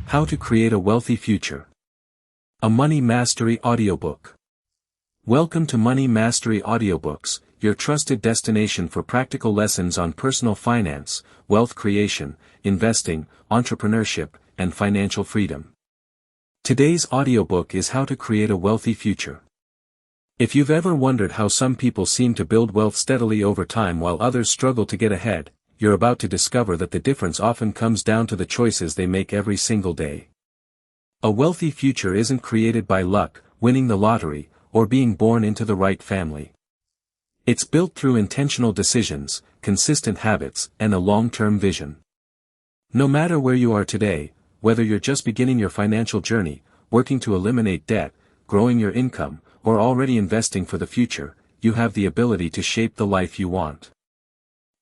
How to Create a Wealthy Future. A Money Mastery Audiobook. Welcome to Money Mastery Audiobooks, your trusted destination for practical lessons on personal finance, wealth creation, investing, entrepreneurship, and financial freedom. Today's audiobook is How to Create a Wealthy Future. If you've ever wondered how some people seem to build wealth steadily over time while others struggle to get ahead, you're about to discover that the difference often comes down to the choices they make every single day. A wealthy future isn't created by luck, winning the lottery, or being born into the right family. It's built through intentional decisions, consistent habits, and a long-term vision. No matter where you are today, whether you're just beginning your financial journey, working to eliminate debt, growing your income, or already investing for the future, you have the ability to shape the life you want.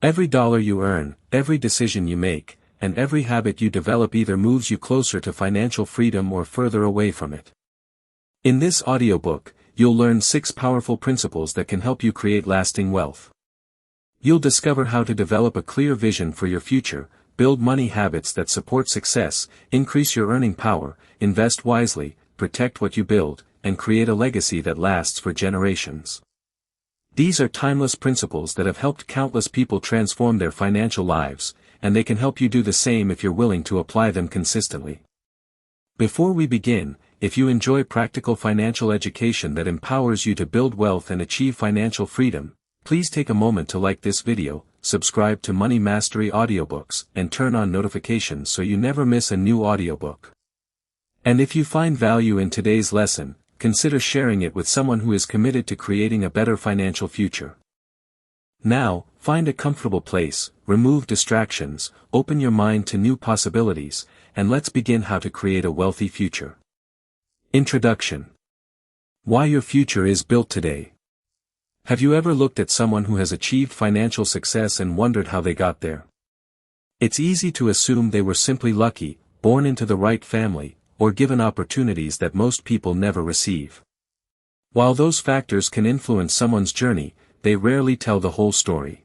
Every dollar you earn, every decision you make, and every habit you develop either moves you closer to financial freedom or further away from it. In this audiobook, you'll learn 6 powerful principles that can help you create lasting wealth. You'll discover how to develop a clear vision for your future, build money habits that support success, increase your earning power, invest wisely, protect what you build, and create a legacy that lasts for generations. These are timeless principles that have helped countless people transform their financial lives, and they can help you do the same if you're willing to apply them consistently. Before we begin, if you enjoy practical financial education that empowers you to build wealth and achieve financial freedom, please take a moment to like this video, subscribe to Money Mastery Audiobooks, and turn on notifications so you never miss a new audiobook. And if you find value in today's lesson, consider sharing it with someone who is committed to creating a better financial future. Now, find a comfortable place, remove distractions, open your mind to new possibilities, and let's begin how to create a wealthy future. Introduction. Why your future is built today. Have you ever looked at someone who has achieved financial success and wondered how they got there? It's easy to assume they were simply lucky, born into the right family, or given opportunities that most people never receive. While those factors can influence someone's journey, they rarely tell the whole story.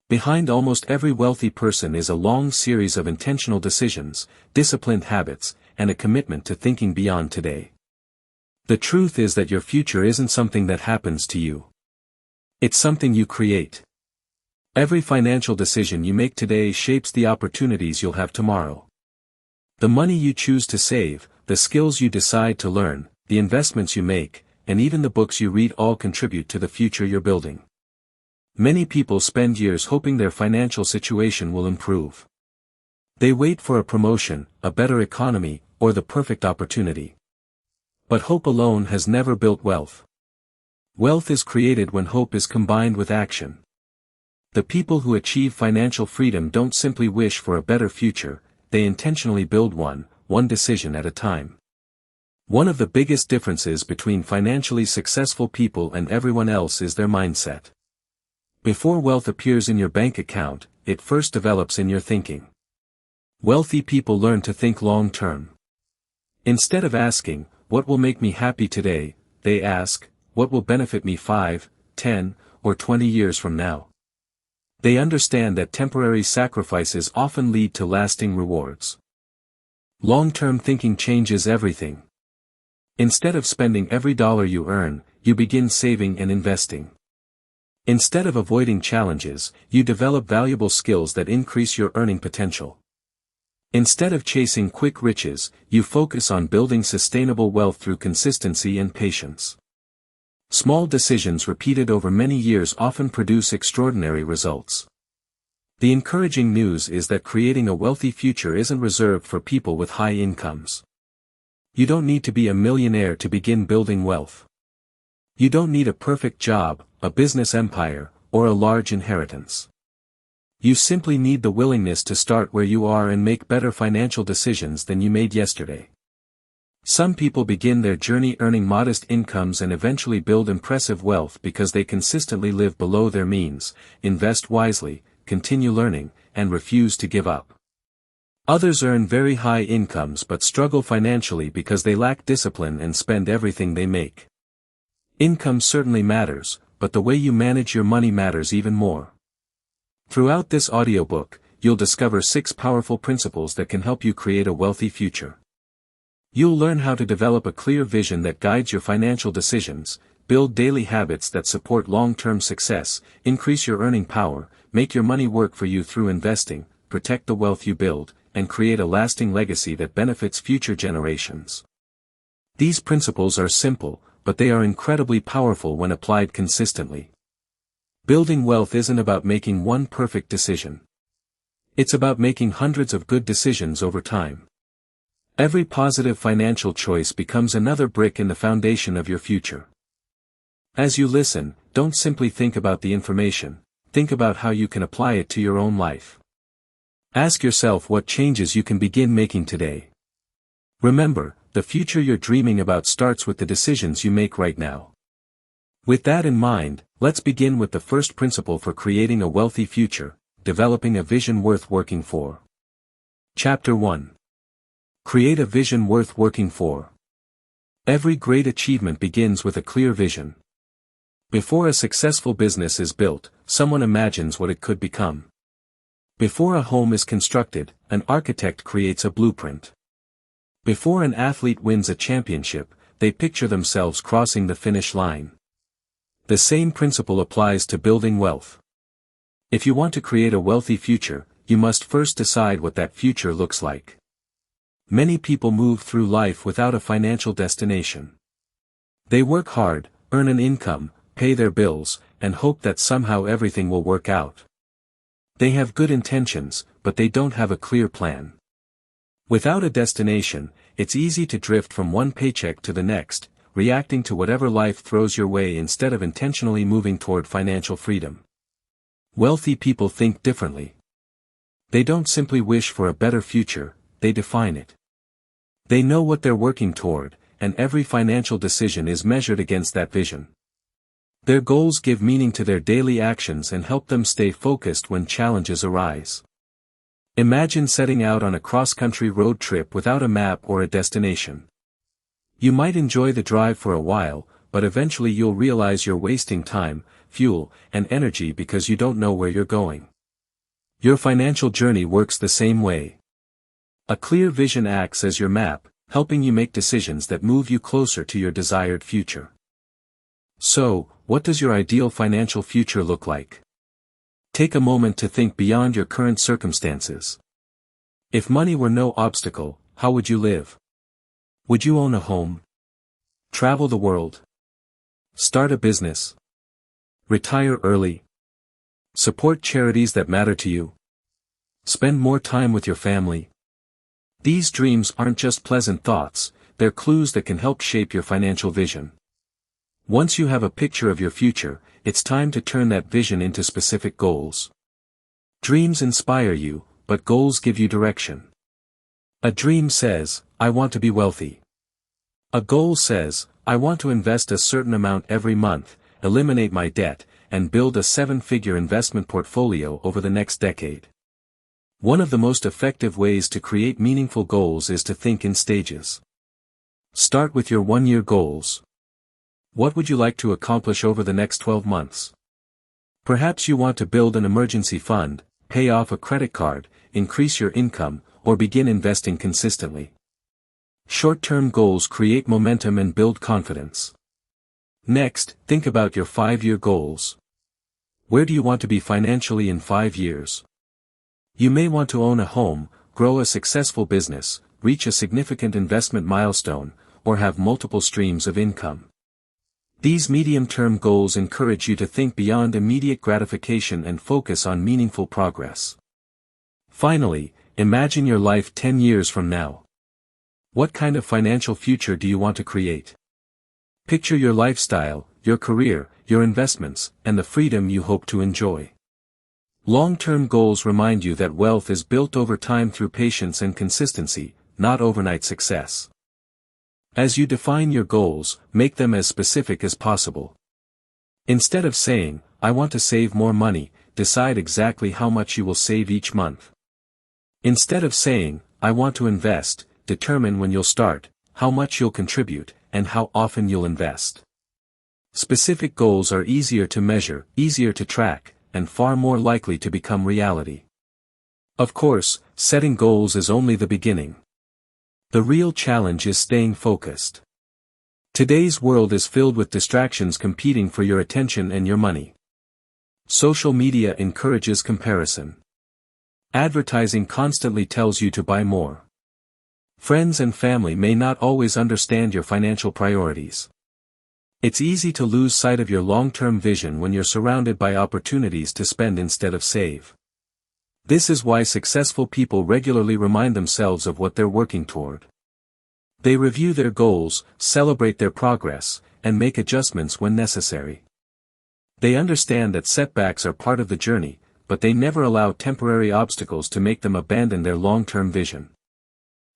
Behind almost every wealthy person is a long series of intentional decisions, disciplined habits, and a commitment to thinking beyond today. The truth is that your future isn't something that happens to you. It's something you create. Every financial decision you make today shapes the opportunities you'll have tomorrow. The money you choose to save, the skills you decide to learn, the investments you make, and even the books you read all contribute to the future you're building. Many people spend years hoping their financial situation will improve. They wait for a promotion, a better economy, or the perfect opportunity. But hope alone has never built wealth. Wealth is created when hope is combined with action. The people who achieve financial freedom don't simply wish for a better future, they intentionally build one decision at a time. One of the biggest differences between financially successful people and everyone else is their mindset. Before wealth appears in your bank account, it first develops in your thinking. Wealthy people learn to think long-term. Instead of asking, "What will make me happy today?" they ask, "What will benefit me 5, 10, or 20 years from now?" They understand that temporary sacrifices often lead to lasting rewards. Long-term thinking changes everything. Instead of spending every dollar you earn, you begin saving and investing. Instead of avoiding challenges, you develop valuable skills that increase your earning potential. Instead of chasing quick riches, you focus on building sustainable wealth through consistency and patience. Small decisions repeated over many years often produce extraordinary results. The encouraging news is that creating a wealthy future isn't reserved for people with high incomes. You don't need to be a millionaire to begin building wealth. You don't need a perfect job, a business empire, or a large inheritance. You simply need the willingness to start where you are and make better financial decisions than you made yesterday. Some people begin their journey earning modest incomes and eventually build impressive wealth because they consistently live below their means, invest wisely, continue learning, and refuse to give up. Others earn very high incomes but struggle financially because they lack discipline and spend everything they make. Income certainly matters, but the way you manage your money matters even more. Throughout this audiobook, you'll discover 6 powerful principles that can help you create a wealthy future. You'll learn how to develop a clear vision that guides your financial decisions, build daily habits that support long-term success, increase your earning power, make your money work for you through investing, protect the wealth you build, and create a lasting legacy that benefits future generations. These principles are simple, but they are incredibly powerful when applied consistently. Building wealth isn't about making one perfect decision. It's about making hundreds of good decisions over time. Every positive financial choice becomes another brick in the foundation of your future. As you listen, don't simply think about the information, think about how you can apply it to your own life. Ask yourself what changes you can begin making today. Remember, the future you're dreaming about starts with the decisions you make right now. With that in mind, let's begin with the first principle for creating a wealthy future: developing a vision worth working for. Chapter 1. Create a vision worth working for. Every great achievement begins with a clear vision. Before a successful business is built, someone imagines what it could become. Before a home is constructed, an architect creates a blueprint. Before an athlete wins a championship, they picture themselves crossing the finish line. The same principle applies to building wealth. If you want to create a wealthy future, you must first decide what that future looks like. Many people move through life without a financial destination. They work hard, earn an income, pay their bills, and hope that somehow everything will work out. They have good intentions, but they don't have a clear plan. Without a destination, it's easy to drift from one paycheck to the next, reacting to whatever life throws your way instead of intentionally moving toward financial freedom. Wealthy people think differently. They don't simply wish for a better future, they define it. They know what they're working toward, and every financial decision is measured against that vision. Their goals give meaning to their daily actions and help them stay focused when challenges arise. Imagine setting out on a cross-country road trip without a map or a destination. You might enjoy the drive for a while, but eventually you'll realize you're wasting time, fuel, and energy because you don't know where you're going. Your financial journey works the same way. A clear vision acts as your map, helping you make decisions that move you closer to your desired future. So, what does your ideal financial future look like? Take a moment to think beyond your current circumstances. If money were no obstacle, how would you live? Would you own a home? Travel the world? Start a business? Retire early? Support charities that matter to you? Spend more time with your family? These dreams aren't just pleasant thoughts, they're clues that can help shape your financial vision. Once you have a picture of your future, it's time to turn that vision into specific goals. Dreams inspire you, but goals give you direction. A dream says, I want to be wealthy. A goal says, I want to invest a certain amount every month, eliminate my debt, and build a 7-figure investment portfolio over the next decade. One of the most effective ways to create meaningful goals is to think in stages. Start with your 1-year goals. What would you like to accomplish over the next 12 months? Perhaps you want to build an emergency fund, pay off a credit card, increase your income, or begin investing consistently. Short-term goals create momentum and build confidence. Next, think about your 5-year goals. Where do you want to be financially in 5 years? You may want to own a home, grow a successful business, reach a significant investment milestone, or have multiple streams of income. These medium-term goals encourage you to think beyond immediate gratification and focus on meaningful progress. Finally, imagine your life 10 years from now. What kind of financial future do you want to create? Picture your lifestyle, your career, your investments, and the freedom you hope to enjoy. Long-term goals remind you that wealth is built over time through patience and consistency, not overnight success. As you define your goals, make them as specific as possible. Instead of saying, I want to save more money, decide exactly how much you will save each month. Instead of saying, I want to invest, determine when you'll start, how much you'll contribute, and how often you'll invest. Specific goals are easier to measure, easier to track, and far more likely to become reality. Of course, setting goals is only the beginning. The real challenge is staying focused. Today's world is filled with distractions competing for your attention and your money. Social media encourages comparison. Advertising constantly tells you to buy more. Friends and family may not always understand your financial priorities. It's easy to lose sight of your long-term vision when you're surrounded by opportunities to spend instead of save. This is why successful people regularly remind themselves of what they're working toward. They review their goals, celebrate their progress, and make adjustments when necessary. They understand that setbacks are part of the journey, but they never allow temporary obstacles to make them abandon their long-term vision.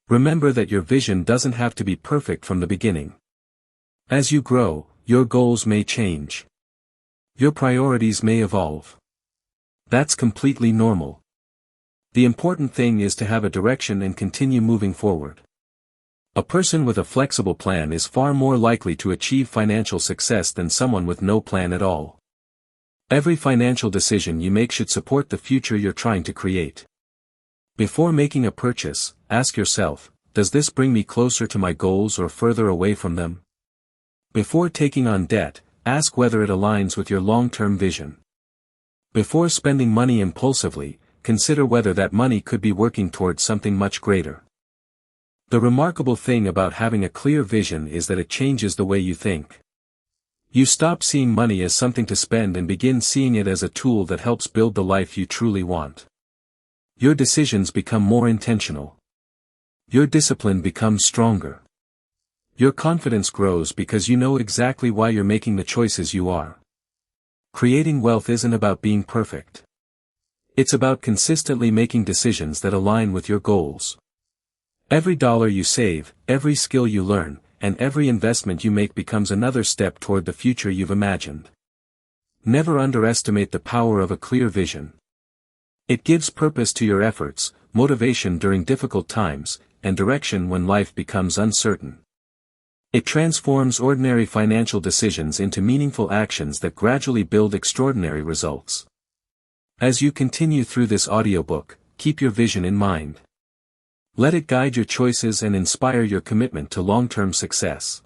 Remember that your vision doesn't have to be perfect from the beginning. As you grow, your goals may change. Your priorities may evolve. That's completely normal. The important thing is to have a direction and continue moving forward. A person with a flexible plan is far more likely to achieve financial success than someone with no plan at all. Every financial decision you make should support the future you're trying to create. Before making a purchase, ask yourself, does this bring me closer to my goals or further away from them? Before taking on debt, ask whether it aligns with your long-term vision. Before spending money impulsively, consider whether that money could be working towards something much greater. The remarkable thing about having a clear vision is that it changes the way you think. You stop seeing money as something to spend and begin seeing it as a tool that helps build the life you truly want. Your decisions become more intentional. Your discipline becomes stronger. Your confidence grows because you know exactly why you're making the choices you are. Creating wealth isn't about being perfect. It's about consistently making decisions that align with your goals. Every dollar you save, every skill you learn, and every investment you make becomes another step toward the future you've imagined. Never underestimate the power of a clear vision. It gives purpose to your efforts, motivation during difficult times, and direction when life becomes uncertain. It transforms ordinary financial decisions into meaningful actions that gradually build extraordinary results. As you continue through this audiobook, keep your vision in mind. Let it guide your choices and inspire your commitment to long-term success.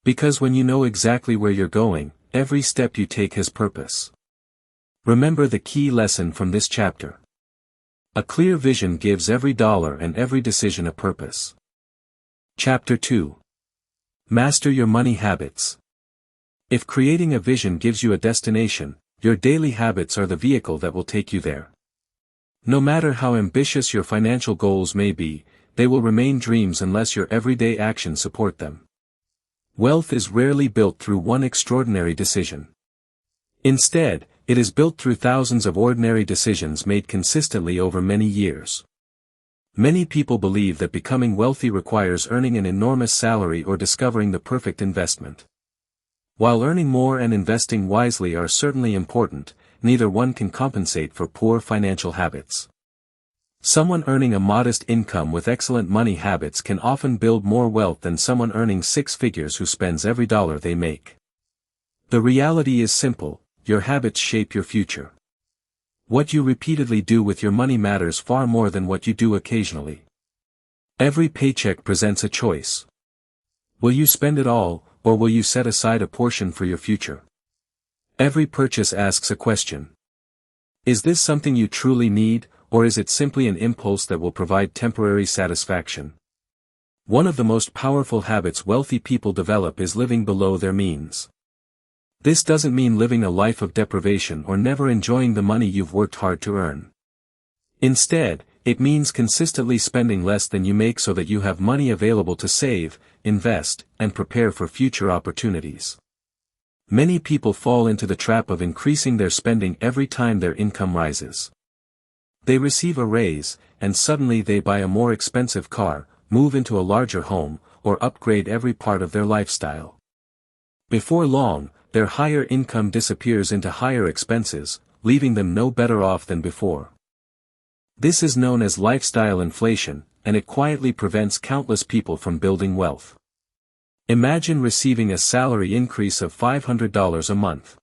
Because when you know exactly where you're going, every step you take has purpose. Remember the key lesson from this chapter. A clear vision gives every dollar and every decision a purpose. Chapter 2. Master your money habits. If creating a vision gives you a destination, your daily habits are the vehicle that will take you there. No matter how ambitious your financial goals may be, they will remain dreams unless your everyday actions support them. Wealth is rarely built through one extraordinary decision. Instead, it is built through thousands of ordinary decisions made consistently over many years. Many people believe that becoming wealthy requires earning an enormous salary or discovering the perfect investment. While earning more and investing wisely are certainly important, neither one can compensate for poor financial habits. Someone earning a modest income with excellent money habits can often build more wealth than someone earning six figures who spends every dollar they make. The reality is simple, your habits shape your future. What you repeatedly do with your money matters far more than what you do occasionally. Every paycheck presents a choice. Will you spend it all, or will you set aside a portion for your future? Every purchase asks a question. Is this something you truly need, or is it simply an impulse that will provide temporary satisfaction? One of the most powerful habits wealthy people develop is living below their means. This doesn't mean living a life of deprivation or never enjoying the money you've worked hard to earn. Instead, it means consistently spending less than you make so that you have money available to save, invest, and prepare for future opportunities. Many people fall into the trap of increasing their spending every time their income rises. They receive a raise, and suddenly they buy a more expensive car, move into a larger home, or upgrade every part of their lifestyle. Before long, their higher income disappears into higher expenses, leaving them no better off than before. This is known as lifestyle inflation, and it quietly prevents countless people from building wealth. Imagine receiving a salary increase of $500 a month.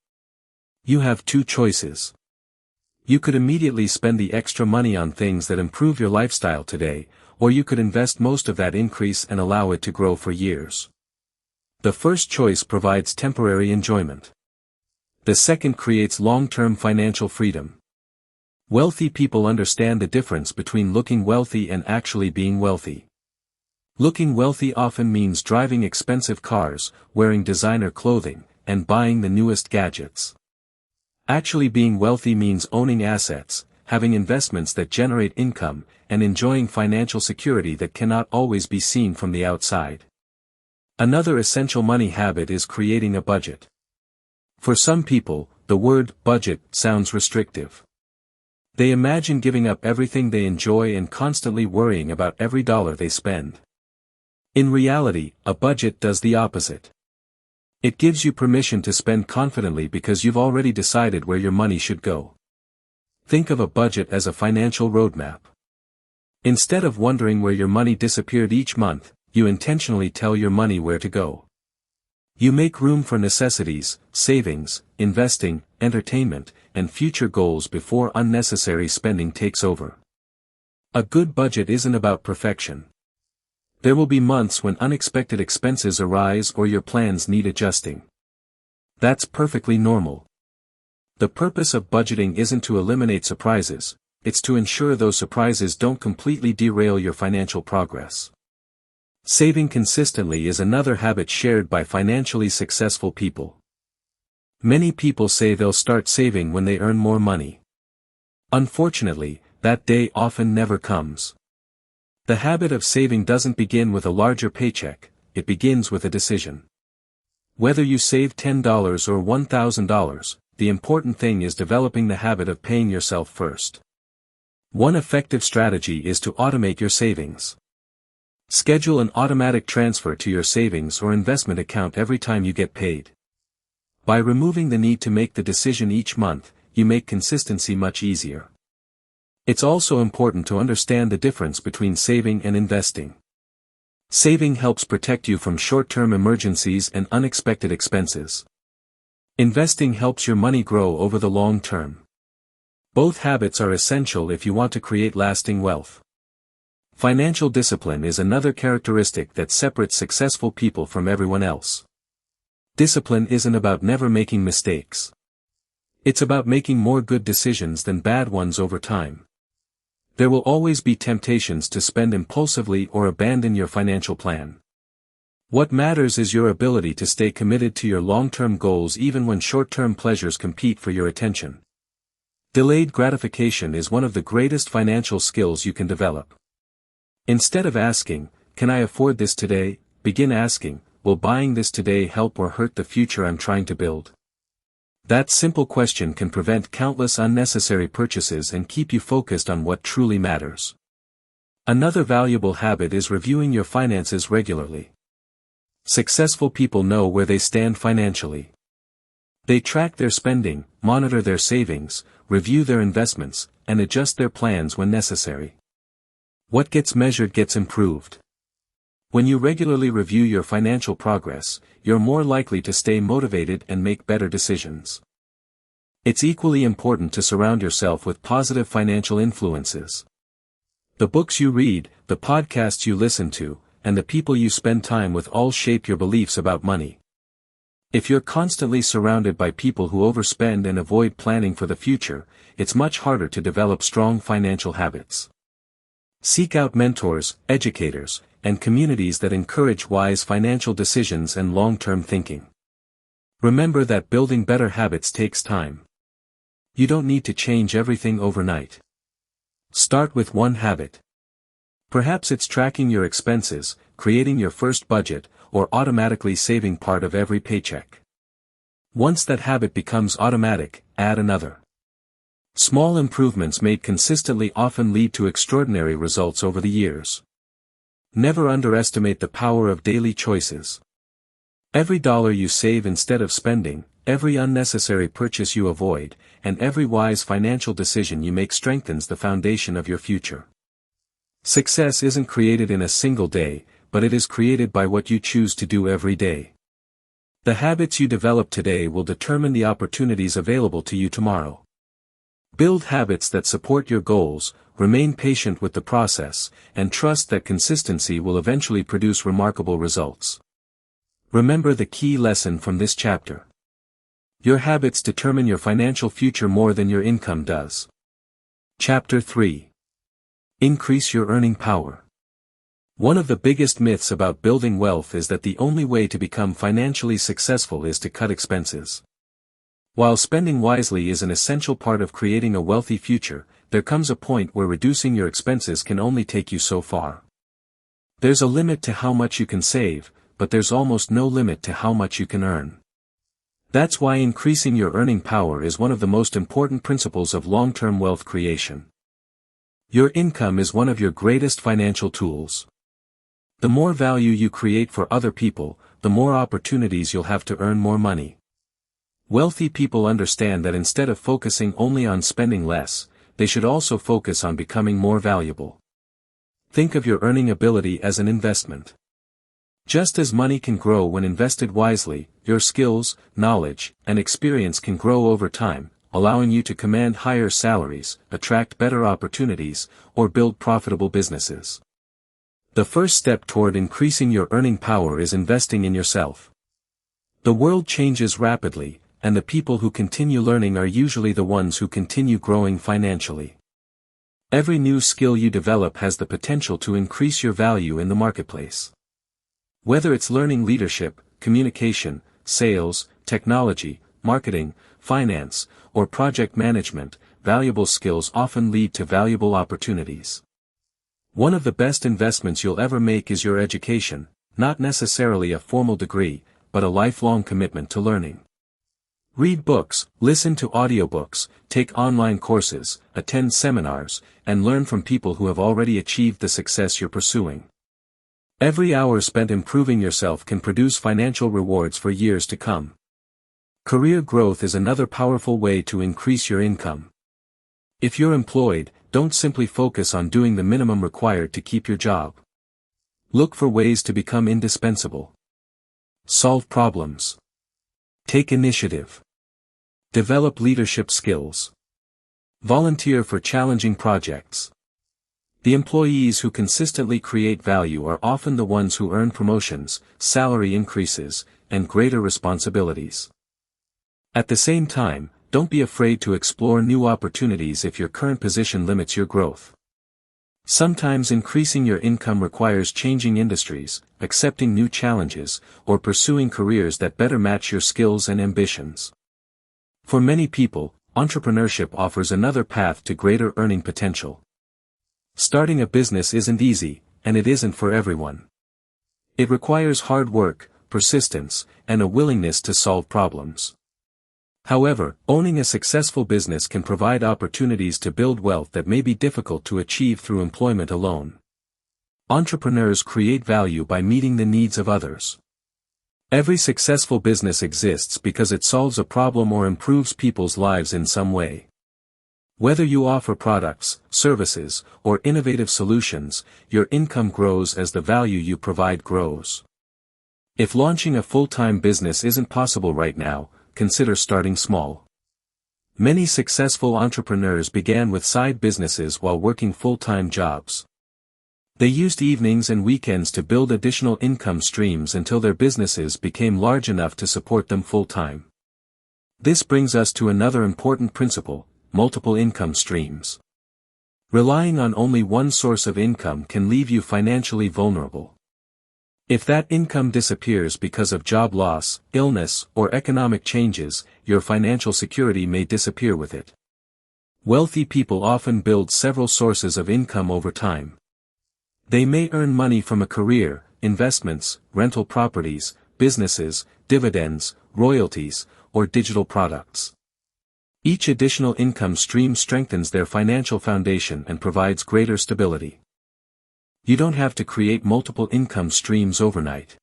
You have two choices. You could immediately spend the extra money on things that improve your lifestyle today, or you could invest most of that increase and allow it to grow for years. The first choice provides temporary enjoyment. The second creates long-term financial freedom. Wealthy people understand the difference between looking wealthy and actually being wealthy. Looking wealthy often means driving expensive cars, wearing designer clothing, and buying the newest gadgets. Actually being wealthy means owning assets, having investments that generate income, and enjoying financial security that cannot always be seen from the outside. Another essential money habit is creating a budget. For some people, the word budget sounds restrictive. They imagine giving up everything they enjoy and constantly worrying about every dollar they spend. In reality, a budget does the opposite. It gives you permission to spend confidently because you've already decided where your money should go. Think of a budget as a financial roadmap. Instead of wondering where your money disappeared each month, you intentionally tell your money where to go. You make room for necessities, savings, investing, entertainment, and future goals before unnecessary spending takes over. A good budget isn't about perfection. There will be months when unexpected expenses arise or your plans need adjusting. That's perfectly normal. The purpose of budgeting isn't to eliminate surprises, it's to ensure those surprises don't completely derail your financial progress. Saving consistently is another habit shared by financially successful people. Many people say they'll start saving when they earn more money. Unfortunately, that day often never comes. The habit of saving doesn't begin with a larger paycheck, it begins with a decision. Whether you save $10 or $1,000, the important thing is developing the habit of paying yourself first. One effective strategy is to automate your savings. Schedule an automatic transfer to your savings or investment account every time you get paid. By removing the need to make the decision each month, you make consistency much easier. It's also important to understand the difference between saving and investing. Saving helps protect you from short-term emergencies and unexpected expenses. Investing helps your money grow over the long term. Both habits are essential if you want to create lasting wealth. Financial discipline is another characteristic that separates successful people from everyone else. Discipline isn't about never making mistakes. It's about making more good decisions than bad ones over time. There will always be temptations to spend impulsively or abandon your financial plan. What matters is your ability to stay committed to your long-term goals even when short-term pleasures compete for your attention. Delayed gratification is one of the greatest financial skills you can develop. Instead of asking, "Can I afford this today?" begin asking, "Will buying this today help or hurt the future I'm trying to build?" That simple question can prevent countless unnecessary purchases and keep you focused on what truly matters. Another valuable habit is reviewing your finances regularly. Successful people know where they stand financially. They track their spending, monitor their savings, review their investments, and adjust their plans when necessary. What gets measured gets improved. When you regularly review your financial progress, you're more likely to stay motivated and make better decisions. It's equally important to surround yourself with positive financial influences. The books you read, the podcasts you listen to, and the people you spend time with all shape your beliefs about money. If you're constantly surrounded by people who overspend and avoid planning for the future, it's much harder to develop strong financial habits. Seek out mentors, educators, and communities that encourage wise financial decisions and long-term thinking. Remember that building better habits takes time. You don't need to change everything overnight. Start with one habit. Perhaps it's tracking your expenses, creating your first budget, or automatically saving part of every paycheck. Once that habit becomes automatic, add another. Small improvements made consistently often lead to extraordinary results over the years. Never underestimate the power of daily choices. Every dollar you save instead of spending, every unnecessary purchase you avoid, and every wise financial decision you make strengthens the foundation of your future. Success isn't created in a single day, but it is created by what you choose to do every day. The habits you develop today will determine the opportunities available to you tomorrow. Build habits that support your goals, remain patient with the process, and trust that consistency will eventually produce remarkable results. Remember the key lesson from this chapter. Your habits determine your financial future more than your income does. Chapter 3. Increase your earning power. One of the biggest myths about building wealth is that the only way to become financially successful is to cut expenses. While spending wisely is an essential part of creating a wealthy future, there comes a point where reducing your expenses can only take you so far. There's a limit to how much you can save, but there's almost no limit to how much you can earn. That's why increasing your earning power is one of the most important principles of long-term wealth creation. Your income is one of your greatest financial tools. The more value you create for other people, the more opportunities you'll have to earn more money. Wealthy people understand that instead of focusing only on spending less, they should also focus on becoming more valuable. Think of your earning ability as an investment. Just as money can grow when invested wisely, your skills, knowledge, and experience can grow over time, allowing you to command higher salaries, attract better opportunities, or build profitable businesses. The first step toward increasing your earning power is investing in yourself. The world changes rapidly, and the people who continue learning are usually the ones who continue growing financially. Every new skill you develop has the potential to increase your value in the marketplace. Whether it's learning leadership, communication, sales, technology, marketing, finance, or project management, valuable skills often lead to valuable opportunities. One of the best investments you'll ever make is your education, not necessarily a formal degree, but a lifelong commitment to learning. Read books, listen to audiobooks, take online courses, attend seminars, and learn from people who have already achieved the success you're pursuing. Every hour spent improving yourself can produce financial rewards for years to come. Career growth is another powerful way to increase your income. If you're employed, don't simply focus on doing the minimum required to keep your job. Look for ways to become indispensable. Solve problems. Take initiative. Develop leadership skills. Volunteer for challenging projects. The employees who consistently create value are often the ones who earn promotions, salary increases, and greater responsibilities. At the same time, don't be afraid to explore new opportunities if your current position limits your growth. Sometimes increasing your income requires changing industries, accepting new challenges, or pursuing careers that better match your skills and ambitions. For many people, entrepreneurship offers another path to greater earning potential. Starting a business isn't easy, and it isn't for everyone. It requires hard work, persistence, and a willingness to solve problems. However, owning a successful business can provide opportunities to build wealth that may be difficult to achieve through employment alone. Entrepreneurs create value by meeting the needs of others. Every successful business exists because it solves a problem or improves people's lives in some way. Whether you offer products, services, or innovative solutions, your income grows as the value you provide grows. If launching a full-time business isn't possible right now, consider starting small. Many successful entrepreneurs began with side businesses while working full-time jobs. They used evenings and weekends to build additional income streams until their businesses became large enough to support them full-time. This brings us to another important principle: multiple income streams. Relying on only one source of income can leave you financially vulnerable. If that income disappears because of job loss, illness, or economic changes, your financial security may disappear with it. Wealthy people often build several sources of income over time. They may earn money from a career, investments, rental properties, businesses, dividends, royalties, or digital products. Each additional income stream strengthens their financial foundation and provides greater stability. You don't have to create multiple income streams overnight.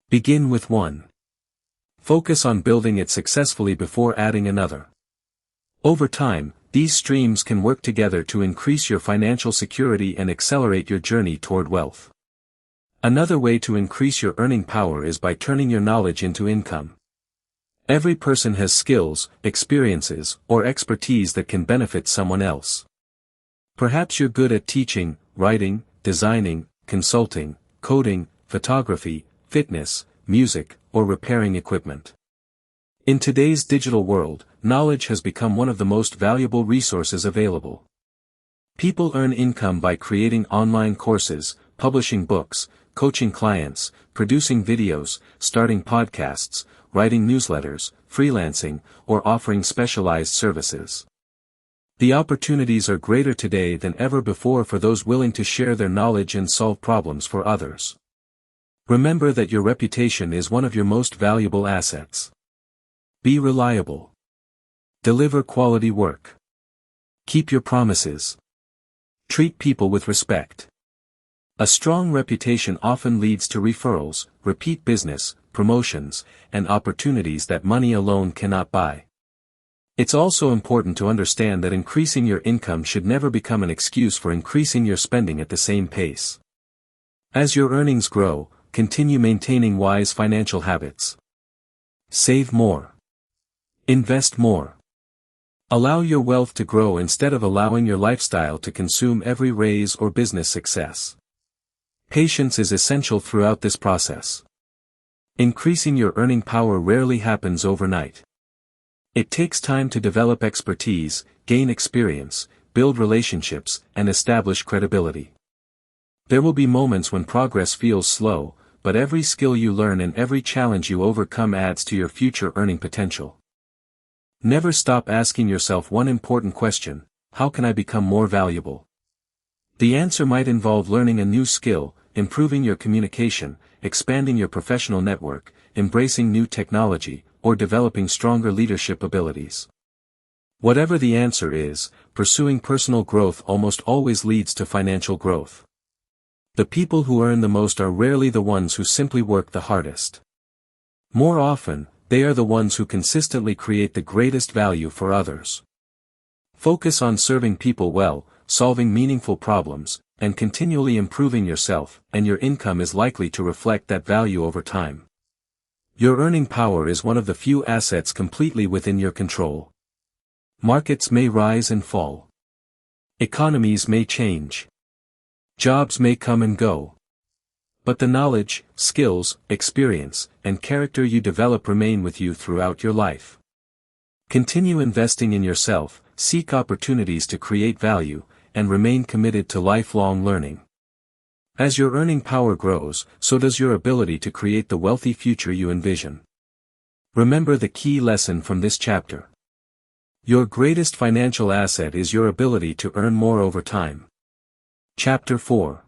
Begin with one. Focus on building it successfully before adding another. Over time, these streams can work together to increase your financial security and accelerate your journey toward wealth. Another way to increase your earning power is by turning your knowledge into income. Every person has skills, experiences, or expertise that can benefit someone else. Perhaps you're good at teaching, writing, designing, consulting, coding, photography, fitness, music, or repairing equipment. In today's digital world, knowledge has become one of the most valuable resources available. People earn income by creating online courses, publishing books, coaching clients, producing videos, starting podcasts, writing newsletters, freelancing, or offering specialized services. The opportunities are greater today than ever before for those willing to share their knowledge and solve problems for others. Remember that your reputation is one of your most valuable assets. Be reliable. Deliver quality work. Keep your promises. Treat people with respect. A strong reputation often leads to referrals, repeat business, promotions, and opportunities that money alone cannot buy. It's also important to understand that increasing your income should never become an excuse for increasing your spending at the same pace. As your earnings grow, continue maintaining wise financial habits. Save more. Invest more. Allow your wealth to grow instead of allowing your lifestyle to consume every raise or business success. Patience is essential throughout this process. Increasing your earning power rarely happens overnight. It takes time to develop expertise, gain experience, build relationships, and establish credibility. There will be moments when progress feels slow, but every skill you learn and every challenge you overcome adds to your future earning potential. Never stop asking yourself one important question: how can I become more valuable? The answer might involve learning a new skill, improving your communication, expanding your professional network, embracing new technology, or developing stronger leadership abilities. Whatever the answer is, pursuing personal growth almost always leads to financial growth. The people who earn the most are rarely the ones who simply work the hardest. More often, they are the ones who consistently create the greatest value for others. Focus on serving people well, solving meaningful problems, and continually improving yourself, and your income is likely to reflect that value over time. Your earning power is one of the few assets completely within your control. Markets may rise and fall. Economies may change. Jobs may come and go. But the knowledge, skills, experience, and character you develop remain with you throughout your life. Continue investing in yourself, seek opportunities to create value, and remain committed to lifelong learning. As your earning power grows, so does your ability to create the wealthy future you envision. Remember the key lesson from this chapter. Your greatest financial asset is your ability to earn more over time. Chapter 4.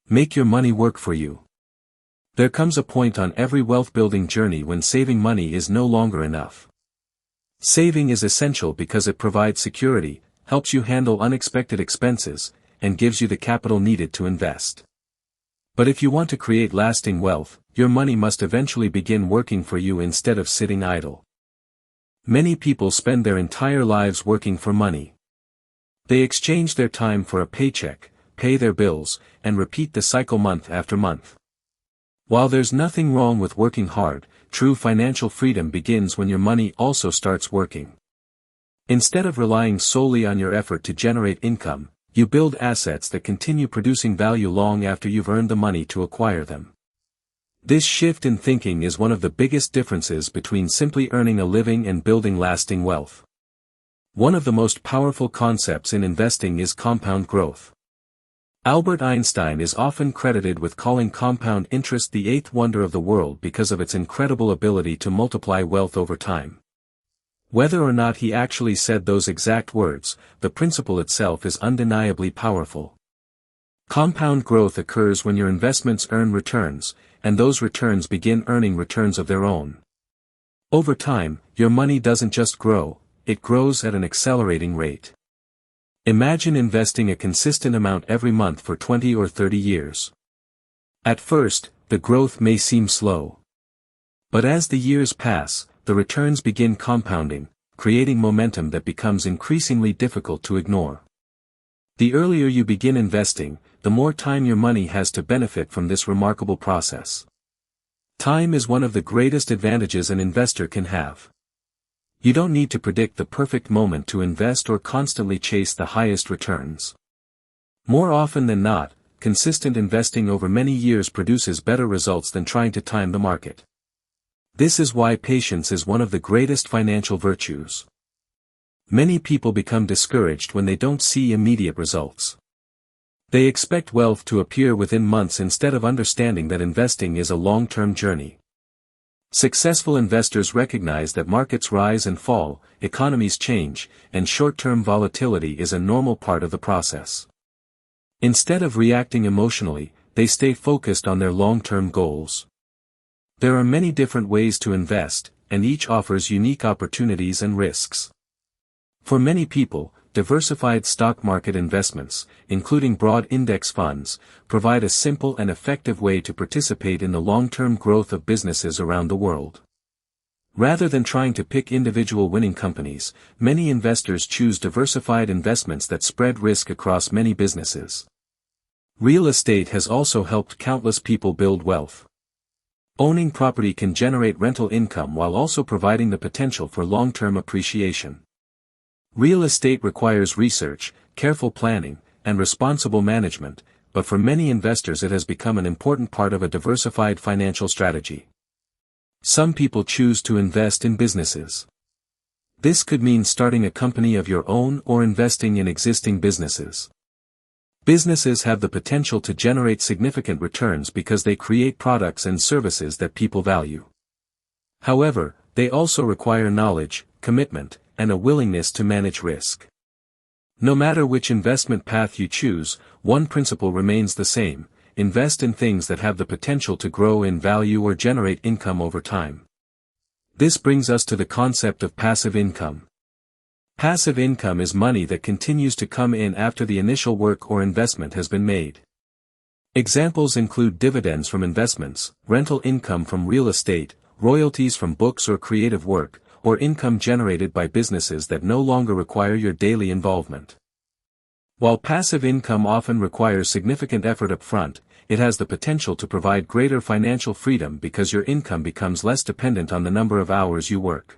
Make your money work for you. There comes a point on every wealth-building journey when saving money is no longer enough. Saving is essential because it provides security, helps you handle unexpected expenses, and gives you the capital needed to invest. But if you want to create lasting wealth, your money must eventually begin working for you instead of sitting idle. Many people spend their entire lives working for money. They exchange their time for a paycheck, pay their bills, and repeat the cycle month after month. While there's nothing wrong with working hard, true financial freedom begins when your money also starts working. Instead of relying solely on your effort to generate income, you build assets that continue producing value long after you've earned the money to acquire them. This shift in thinking is one of the biggest differences between simply earning a living and building lasting wealth. One of the most powerful concepts in investing is compound growth. Albert Einstein is often credited with calling compound interest the eighth wonder of the world because of its incredible ability to multiply wealth over time. Whether or not he actually said those exact words, the principle itself is undeniably powerful. Compound growth occurs when your investments earn returns, and those returns begin earning returns of their own. Over time, your money doesn't just grow, it grows at an accelerating rate. Imagine investing a consistent amount every month for 20 or 30 years. At first, the growth may seem slow. But as the years pass, the returns begin compounding, creating momentum that becomes increasingly difficult to ignore. The earlier you begin investing, the more time your money has to benefit from this remarkable process. Time is one of the greatest advantages an investor can have. You don't need to predict the perfect moment to invest or constantly chase the highest returns. More often than not, consistent investing over many years produces better results than trying to time the market. This is why patience is one of the greatest financial virtues. Many people become discouraged when they don't see immediate results. They expect wealth to appear within months instead of understanding that investing is a long-term journey. Successful investors recognize that markets rise and fall, economies change, and short-term volatility is a normal part of the process. Instead of reacting emotionally, they stay focused on their long-term goals. There are many different ways to invest, and each offers unique opportunities and risks. For many people, diversified stock market investments, including broad index funds, provide a simple and effective way to participate in the long-term growth of businesses around the world. Rather than trying to pick individual winning companies, many investors choose diversified investments that spread risk across many businesses. Real estate has also helped countless people build wealth. Owning property can generate rental income while also providing the potential for long-term appreciation. Real estate requires research, careful planning, and responsible management, but for many investors it has become an important part of a diversified financial strategy. Some people choose to invest in businesses. This could mean starting a company of your own or investing in existing businesses. Businesses have the potential to generate significant returns because they create products and services that people value. However, they also require knowledge, commitment, and a willingness to manage risk. No matter which investment path you choose, one principle remains the same: invest in things that have the potential to grow in value or generate income over time. This brings us to the concept of passive income. Passive income is money that continues to come in after the initial work or investment has been made. Examples include dividends from investments, rental income from real estate, royalties from books or creative work, or income generated by businesses that no longer require your daily involvement. While passive income often requires significant effort up front, it has the potential to provide greater financial freedom because your income becomes less dependent on the number of hours you work.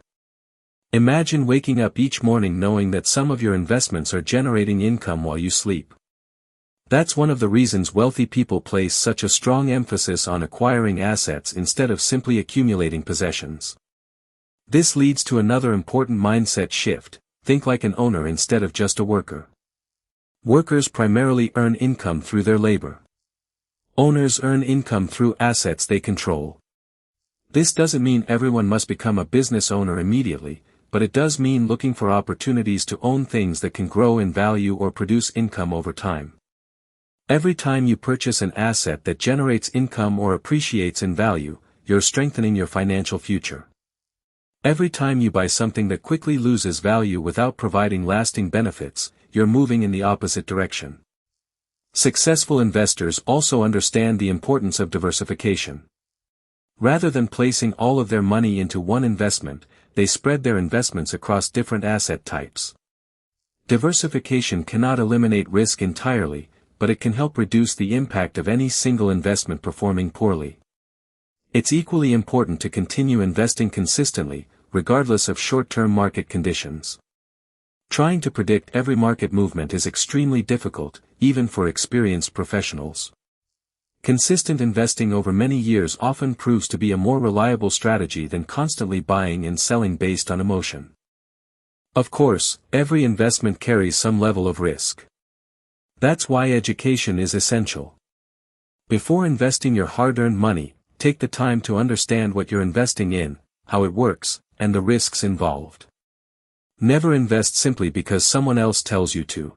Imagine waking up each morning knowing that some of your investments are generating income while you sleep. That's one of the reasons wealthy people place such a strong emphasis on acquiring assets instead of simply accumulating possessions. This leads to another important mindset shift: think like an owner instead of just a worker. Workers primarily earn income through their labor. Owners earn income through assets they control. This doesn't mean everyone must become a business owner immediately, but it does mean looking for opportunities to own things that can grow in value or produce income over time. Every time you purchase an asset that generates income or appreciates in value, you're strengthening your financial future. Every time you buy something that quickly loses value without providing lasting benefits, you're moving in the opposite direction. Successful investors also understand the importance of diversification. Rather than placing all of their money into one investment, they spread their investments across different asset types. Diversification cannot eliminate risk entirely, but it can help reduce the impact of any single investment performing poorly. It's equally important to continue investing consistently, regardless of short-term market conditions. Trying to predict every market movement is extremely difficult, even for experienced professionals. Consistent investing over many years often proves to be a more reliable strategy than constantly buying and selling based on emotion. Of course, every investment carries some level of risk. That's why education is essential. Before investing your hard-earned money, take the time to understand what you're investing in, how it works, and the risks involved. Never invest simply because someone else tells you to.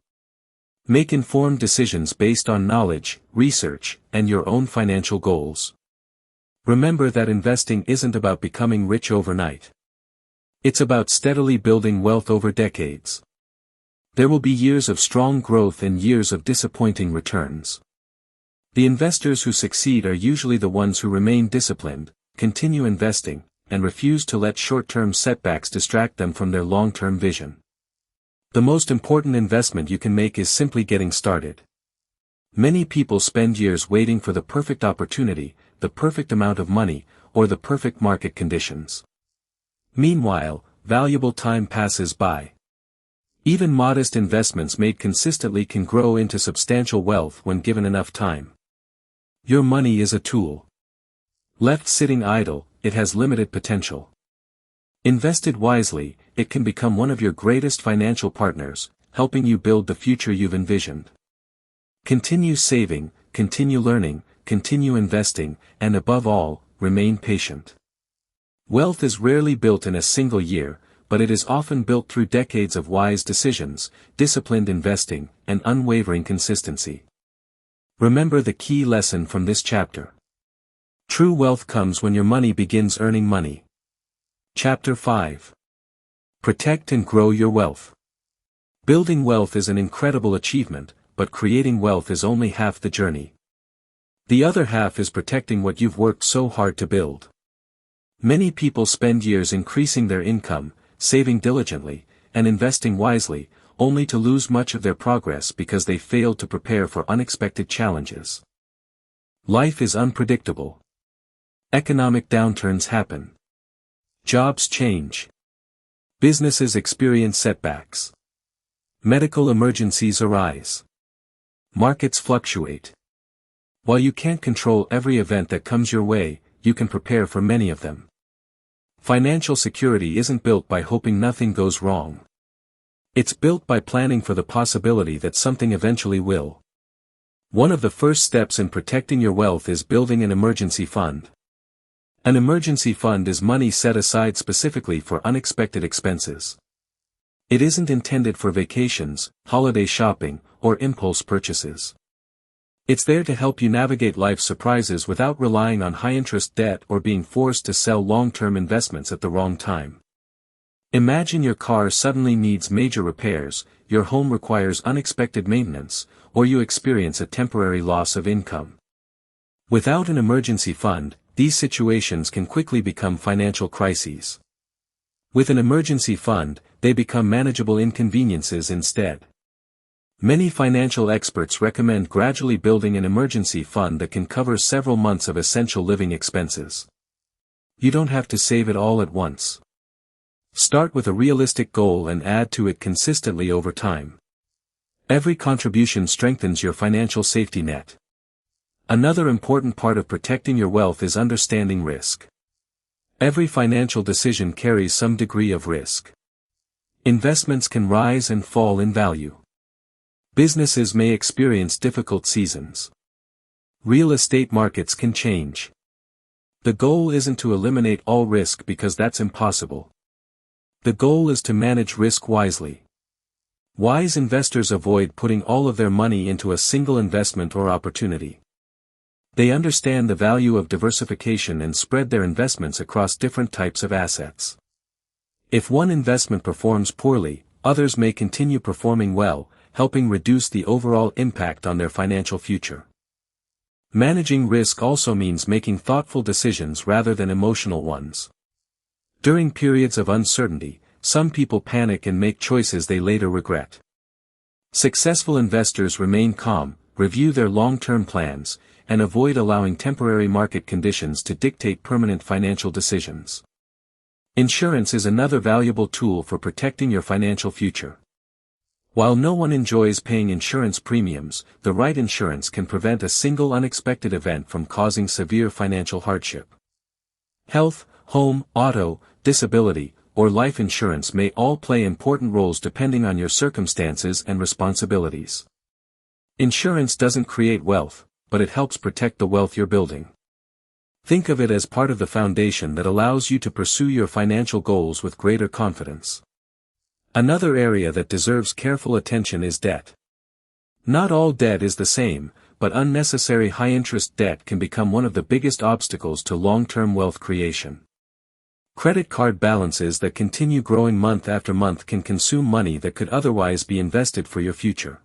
Make informed decisions based on knowledge, research, and your own financial goals. Remember that investing isn't about becoming rich overnight. It's about steadily building wealth over decades. There will be years of strong growth and years of disappointing returns. The investors who succeed are usually the ones who remain disciplined, continue investing, and refuse to let short-term setbacks distract them from their long-term vision. The most important investment you can make is simply getting started. Many people spend years waiting for the perfect opportunity, the perfect amount of money, or the perfect market conditions. Meanwhile, valuable time passes by. Even modest investments made consistently can grow into substantial wealth when given enough time. Your money is a tool. Left sitting idle, it has limited potential. Invested wisely, it can become one of your greatest financial partners, helping you build the future you've envisioned. Continue saving, continue learning, continue investing, and above all, remain patient. Wealth is rarely built in a single year, but it is often built through decades of wise decisions, disciplined investing, and unwavering consistency. Remember the key lesson from this chapter. True wealth comes when your money begins earning money. Chapter 5. Protect and grow your wealth. Building wealth is an incredible achievement, but creating wealth is only half the journey. The other half is protecting what you've worked so hard to build. Many people spend years increasing their income, saving diligently, and investing wisely, only to lose much of their progress because they failed to prepare for unexpected challenges. Life is unpredictable. Economic downturns happen. Jobs change. Businesses experience setbacks. Medical emergencies arise. Markets fluctuate. While you can't control every event that comes your way, you can prepare for many of them. Financial security isn't built by hoping nothing goes wrong. It's built by planning for the possibility that something eventually will. One of the first steps in protecting your wealth is building an emergency fund. An emergency fund is money set aside specifically for unexpected expenses. It isn't intended for vacations, holiday shopping, or impulse purchases. It's there to help you navigate life's surprises without relying on high-interest debt or being forced to sell long-term investments at the wrong time. Imagine your car suddenly needs major repairs, your home requires unexpected maintenance, or you experience a temporary loss of income. Without an emergency fund, these situations can quickly become financial crises. With an emergency fund, they become manageable inconveniences instead. Many financial experts recommend gradually building an emergency fund that can cover several months of essential living expenses. You don't have to save it all at once. Start with a realistic goal and add to it consistently over time. Every contribution strengthens your financial safety net. Another important part of protecting your wealth is understanding risk. Every financial decision carries some degree of risk. Investments can rise and fall in value. Businesses may experience difficult seasons. Real estate markets can change. The goal isn't to eliminate all risk because that's impossible. The goal is to manage risk wisely. Wise investors avoid putting all of their money into a single investment or opportunity. They understand the value of diversification and spread their investments across different types of assets. If one investment performs poorly, others may continue performing well, helping reduce the overall impact on their financial future. Managing risk also means making thoughtful decisions rather than emotional ones. During periods of uncertainty, some people panic and make choices they later regret. Successful investors remain calm, review their long-term plans, and avoid allowing temporary market conditions to dictate permanent financial decisions. Insurance is another valuable tool for protecting your financial future. While no one enjoys paying insurance premiums, the right insurance can prevent a single unexpected event from causing severe financial hardship. Health, home, auto, disability, or life insurance may all play important roles depending on your circumstances and responsibilities. Insurance doesn't create wealth, but it helps protect the wealth you're building. Think of it as part of the foundation that allows you to pursue your financial goals with greater confidence. Another area that deserves careful attention is debt. Not all debt is the same, but unnecessary high-interest debt can become one of the biggest obstacles to long-term wealth creation. Credit card balances that continue growing month after month can consume money that could otherwise be invested for your future.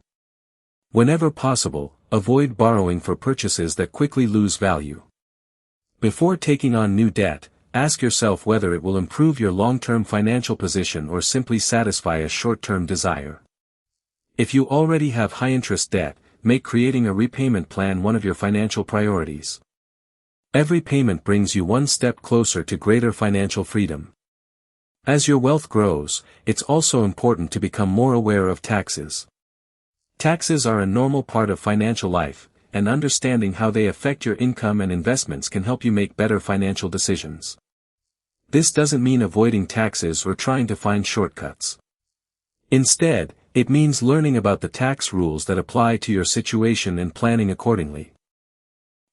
Whenever possible, avoid borrowing for purchases that quickly lose value. Before taking on new debt, ask yourself whether it will improve your long-term financial position or simply satisfy a short-term desire. If you already have high-interest debt, make creating a repayment plan one of your financial priorities. Every payment brings you one step closer to greater financial freedom. As your wealth grows, it's also important to become more aware of taxes. Taxes are a normal part of financial life, and understanding how they affect your income and investments can help you make better financial decisions. This doesn't mean avoiding taxes or trying to find shortcuts. Instead, it means learning about the tax rules that apply to your situation and planning accordingly.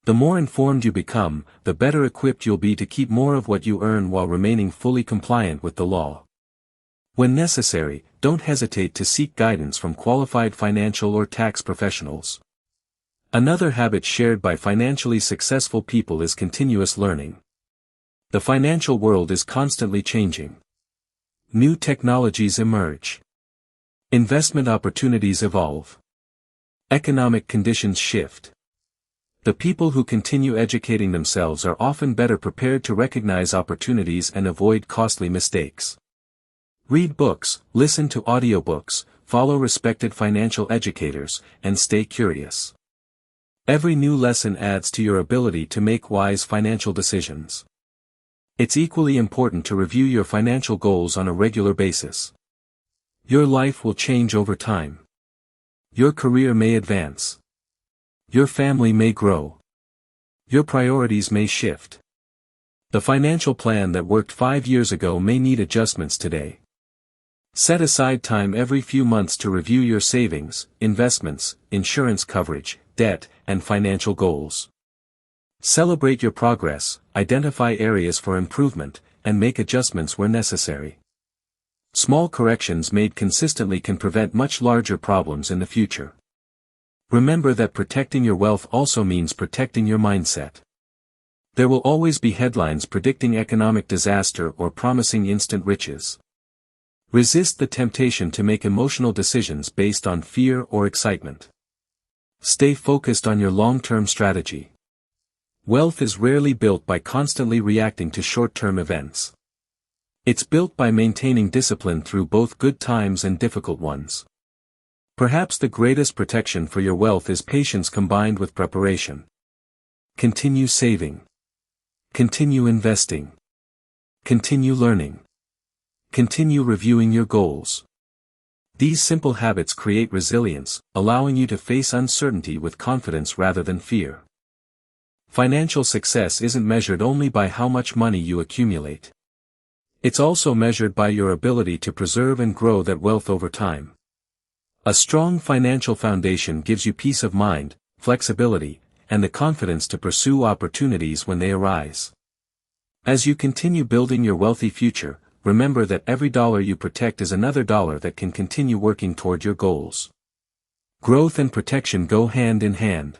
The more informed you become, the better equipped you'll be to keep more of what you earn while remaining fully compliant with the law. When necessary, don't hesitate to seek guidance from qualified financial or tax professionals. Another habit shared by financially successful people is continuous learning. The financial world is constantly changing. New technologies emerge. Investment opportunities evolve. Economic conditions shift. The people who continue educating themselves are often better prepared to recognize opportunities and avoid costly mistakes. Read books, listen to audiobooks, follow respected financial educators, and stay curious. Every new lesson adds to your ability to make wise financial decisions. It's equally important to review your financial goals on a regular basis. Your life will change over time. Your career may advance. Your family may grow. Your priorities may shift. The financial plan that worked 5 years ago may need adjustments today. Set aside time every few months to review your savings, investments, insurance coverage, debt, and financial goals. Celebrate your progress, identify areas for improvement, and make adjustments where necessary. Small corrections made consistently can prevent much larger problems in the future. Remember that protecting your wealth also means protecting your mindset. There will always be headlines predicting economic disaster or promising instant riches. Resist the temptation to make emotional decisions based on fear or excitement. Stay focused on your long-term strategy. Wealth is rarely built by constantly reacting to short-term events. It's built by maintaining discipline through both good times and difficult ones. Perhaps the greatest protection for your wealth is patience combined with preparation. Continue saving. Continue investing. Continue learning. Continue reviewing your goals. These simple habits create resilience, allowing you to face uncertainty with confidence rather than fear. Financial success isn't measured only by how much money you accumulate. It's also measured by your ability to preserve and grow that wealth over time. A strong financial foundation gives you peace of mind, flexibility, and the confidence to pursue opportunities when they arise. As you continue building your wealthy future, remember that every dollar you protect is another dollar that can continue working toward your goals. Growth and protection go hand in hand.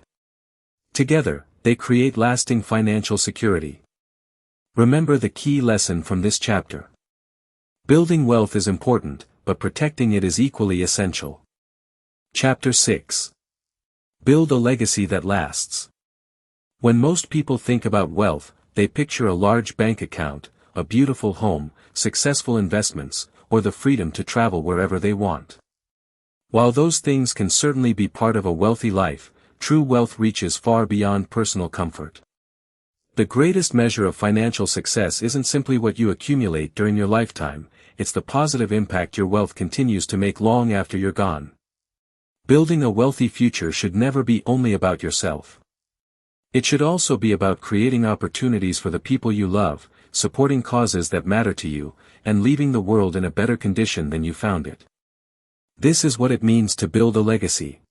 Together, they create lasting financial security. Remember the key lesson from this chapter. Building wealth is important, but protecting it is equally essential. Chapter 6. Build a legacy that lasts. When most people think about wealth, they picture a large bank account, a beautiful home, successful investments, or the freedom to travel wherever they want. While those things can certainly be part of a wealthy life, true wealth reaches far beyond personal comfort. The greatest measure of financial success isn't simply what you accumulate during your lifetime, it's the positive impact your wealth continues to make long after you're gone. Building a wealthy future should never be only about yourself. It should also be about creating opportunities for the people you love, supporting causes that matter to you, and leaving the world in a better condition than you found it. This is what it means to build a legacy.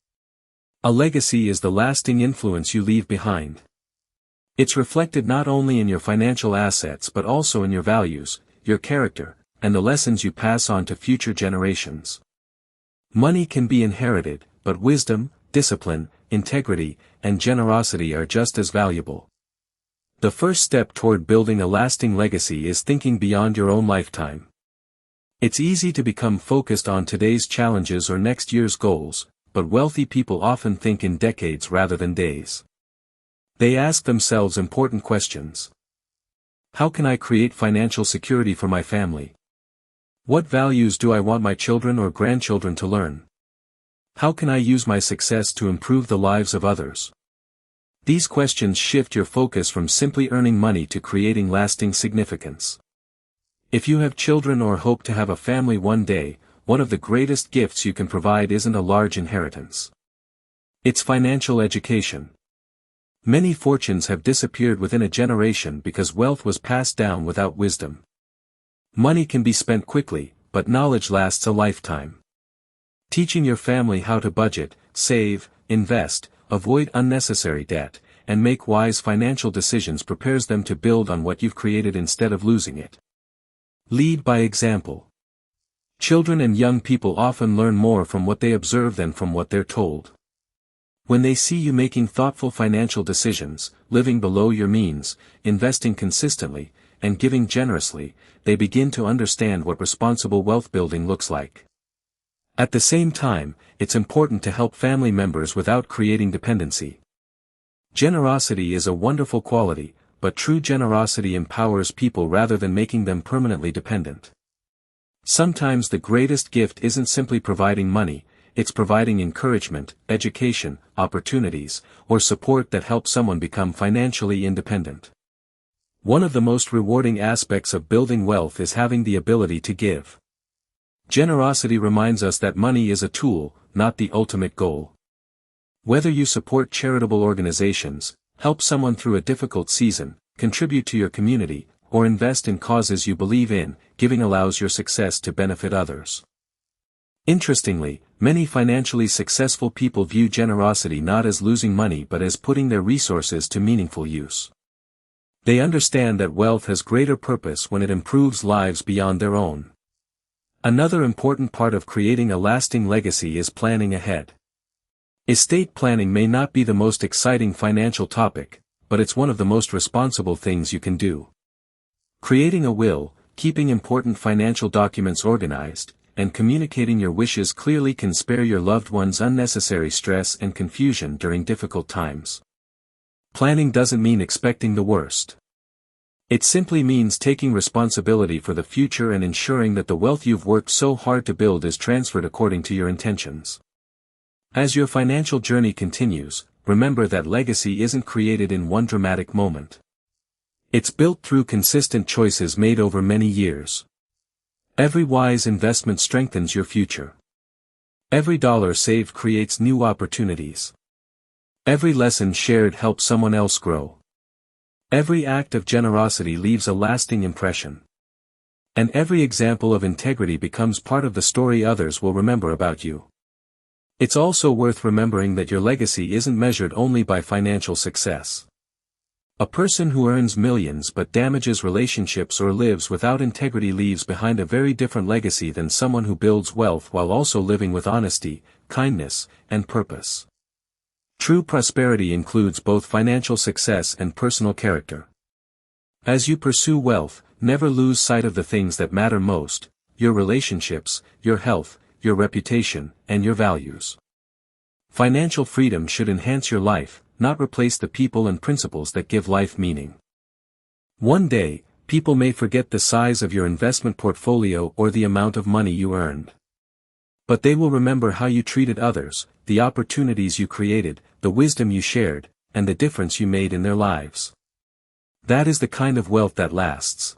A legacy is the lasting influence you leave behind. It's reflected not only in your financial assets but also in your values, your character, and the lessons you pass on to future generations. Money can be inherited, but wisdom, discipline, integrity, and generosity are just as valuable. The first step toward building a lasting legacy is thinking beyond your own lifetime. It's easy to become focused on today's challenges or next year's goals, but wealthy people often think in decades rather than days. They ask themselves important questions. How can I create financial security for my family? What values do I want my children or grandchildren to learn? How can I use my success to improve the lives of others? These questions shift your focus from simply earning money to creating lasting significance. If you have children or hope to have a family one day, one of the greatest gifts you can provide isn't a large inheritance. It's financial education. Many fortunes have disappeared within a generation because wealth was passed down without wisdom. Money can be spent quickly, but knowledge lasts a lifetime. Teaching your family how to budget, save, invest, avoid unnecessary debt, and make wise financial decisions prepares them to build on what you've created instead of losing it. Lead by example. Children and young people often learn more from what they observe than from what they're told. When they see you making thoughtful financial decisions, living below your means, investing consistently, and giving generously, they begin to understand what responsible wealth building looks like. At the same time, it's important to help family members without creating dependency. Generosity is a wonderful quality, but true generosity empowers people rather than making them permanently dependent. Sometimes the greatest gift isn't simply providing money, it's providing encouragement, education, opportunities, or support that helps someone become financially independent. One of the most rewarding aspects of building wealth is having the ability to give. Generosity reminds us that money is a tool, not the ultimate goal. Whether you support charitable organizations, help someone through a difficult season, contribute to your community, or invest in causes you believe in, giving allows your success to benefit others. Interestingly, many financially successful people view generosity not as losing money but as putting their resources to meaningful use. They understand that wealth has greater purpose when it improves lives beyond their own. Another important part of creating a lasting legacy is planning ahead. Estate planning may not be the most exciting financial topic, but it's one of the most responsible things you can do. Creating a will, keeping important financial documents organized, and communicating your wishes clearly can spare your loved ones unnecessary stress and confusion during difficult times. Planning doesn't mean expecting the worst. It simply means taking responsibility for the future and ensuring that the wealth you've worked so hard to build is transferred according to your intentions. As your financial journey continues, remember that legacy isn't created in one dramatic moment. It's built through consistent choices made over many years. Every wise investment strengthens your future. Every dollar saved creates new opportunities. Every lesson shared helps someone else grow. Every act of generosity leaves a lasting impression. And every example of integrity becomes part of the story others will remember about you. It's also worth remembering that your legacy isn't measured only by financial success. A person who earns millions but damages relationships or lives without integrity leaves behind a very different legacy than someone who builds wealth while also living with honesty, kindness, and purpose. True prosperity includes both financial success and personal character. As you pursue wealth, never lose sight of the things that matter most: your relationships, your health, your reputation, and your values. Financial freedom should enhance your life, not replace the people and principles that give life meaning. One day, people may forget the size of your investment portfolio or the amount of money you earned. But they will remember how you treated others, the opportunities you created, the wisdom you shared, and the difference you made in their lives. That is the kind of wealth that lasts.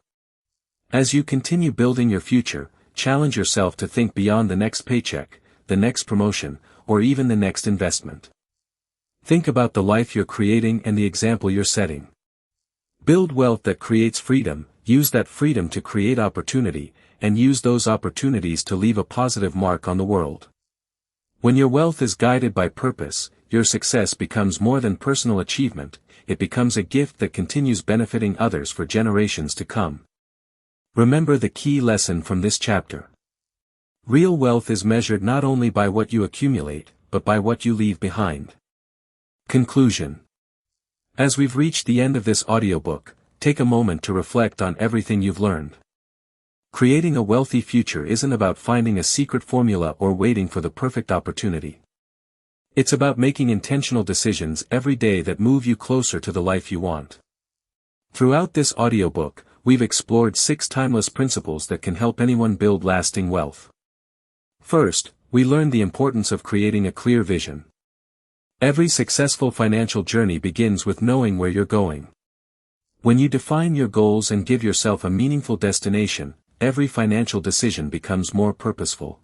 As you continue building your future, challenge yourself to think beyond the next paycheck, the next promotion, or even the next investment. Think about the life you're creating and the example you're setting. Build wealth that creates freedom, use that freedom to create opportunity, and use those opportunities to leave a positive mark on the world. When your wealth is guided by purpose, your success becomes more than personal achievement, it becomes a gift that continues benefiting others for generations to come. Remember the key lesson from this chapter. Real wealth is measured not only by what you accumulate, but by what you leave behind. Conclusion. As we've reached the end of this audiobook, take a moment to reflect on everything you've learned. Creating a wealthy future isn't about finding a secret formula or waiting for the perfect opportunity. It's about making intentional decisions every day that move you closer to the life you want. Throughout this audiobook, we've explored 6 timeless principles that can help anyone build lasting wealth. First, we learned the importance of creating a clear vision. Every successful financial journey begins with knowing where you're going. When you define your goals and give yourself a meaningful destination, every financial decision becomes more purposeful.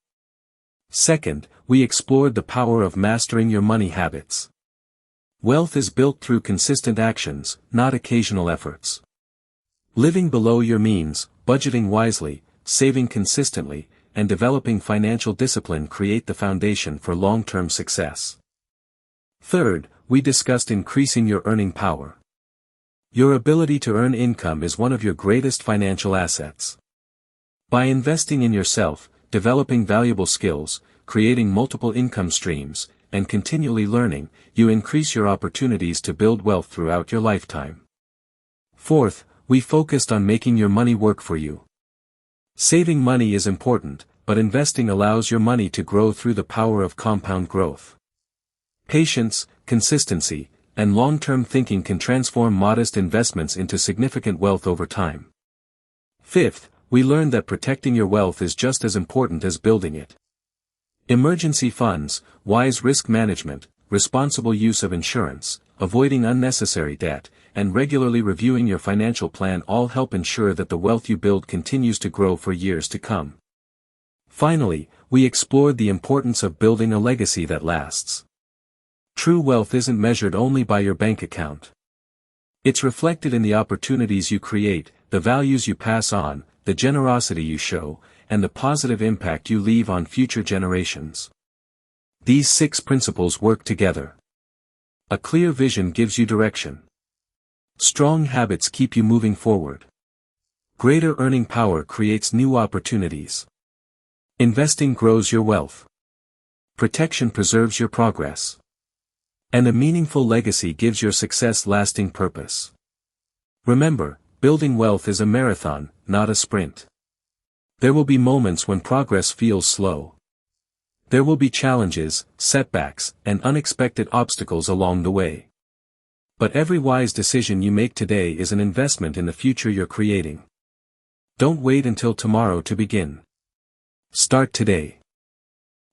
Second, we explored the power of mastering your money habits. Wealth is built through consistent actions, not occasional efforts. Living below your means, budgeting wisely, saving consistently, and developing financial discipline create the foundation for long-term success. Third, we discussed increasing your earning power. Your ability to earn income is one of your greatest financial assets. By investing in yourself, developing valuable skills, creating multiple income streams, and continually learning, you increase your opportunities to build wealth throughout your lifetime. Fourth, we focused on making your money work for you. Saving money is important, but investing allows your money to grow through the power of compound growth. Patience, consistency, and long-term thinking can transform modest investments into significant wealth over time. Fifth, we learned that protecting your wealth is just as important as building it. Emergency funds, wise risk management, responsible use of insurance, avoiding unnecessary debt, and regularly reviewing your financial plan all help ensure that the wealth you build continues to grow for years to come. Finally, we explored the importance of building a legacy that lasts. True wealth isn't measured only by your bank account. It's reflected in the opportunities you create, the values you pass on, the generosity you show, and the positive impact you leave on future generations. These 6 principles work together. A clear vision gives you direction. Strong habits keep you moving forward. Greater earning power creates new opportunities. Investing grows your wealth. Protection preserves your progress. And a meaningful legacy gives your success lasting purpose. Remember, building wealth is a marathon, not a sprint. There will be moments when progress feels slow. There will be challenges, setbacks, and unexpected obstacles along the way. But every wise decision you make today is an investment in the future you're creating. Don't wait until tomorrow to begin. Start today.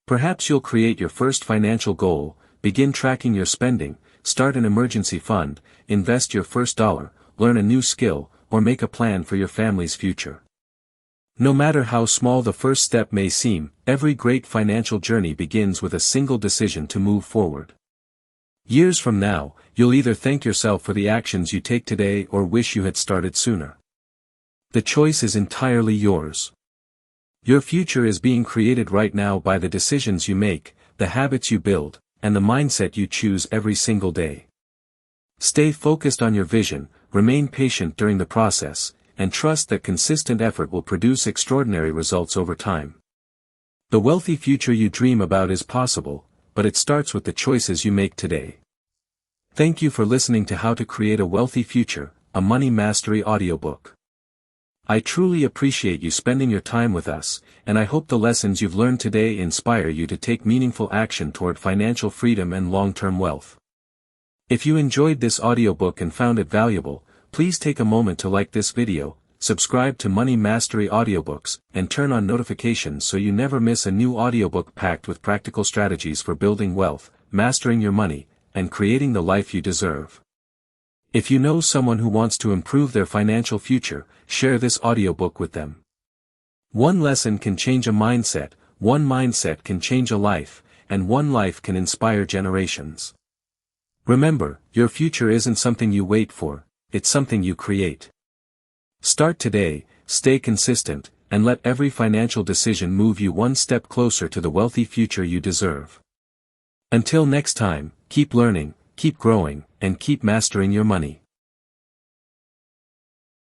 Perhaps you'll create your first financial goal, begin tracking your spending, start an emergency fund, invest your first dollar, learn a new skill, or make a plan for your family's future. No matter how small the first step may seem, every great financial journey begins with a single decision to move forward. Years from now, you'll either thank yourself for the actions you take today or wish you had started sooner. The choice is entirely yours. Your future is being created right now by the decisions you make, the habits you build, and the mindset you choose every single day. Stay focused on your vision, remain patient during the process, and trust that consistent effort will produce extraordinary results over time. The wealthy future you dream about is possible, but it starts with the choices you make today. Thank you for listening to How to Create a Wealthy Future, a Money Mastery Audiobook. I truly appreciate you spending your time with us, and I hope the lessons you've learned today inspire you to take meaningful action toward financial freedom and long-term wealth. If you enjoyed this audiobook and found it valuable, please take a moment to like this video, subscribe to Money Mastery Audiobooks, and turn on notifications so you never miss a new audiobook packed with practical strategies for building wealth, mastering your money, and creating the life you deserve. If you know someone who wants to improve their financial future, share this audiobook with them. One lesson can change a mindset, one mindset can change a life, and one life can inspire generations. Remember, your future isn't something you wait for, it's something you create. Start today, stay consistent, and let every financial decision move you one step closer to the wealthy future you deserve. Until next time, keep learning, keep growing, and keep mastering your money.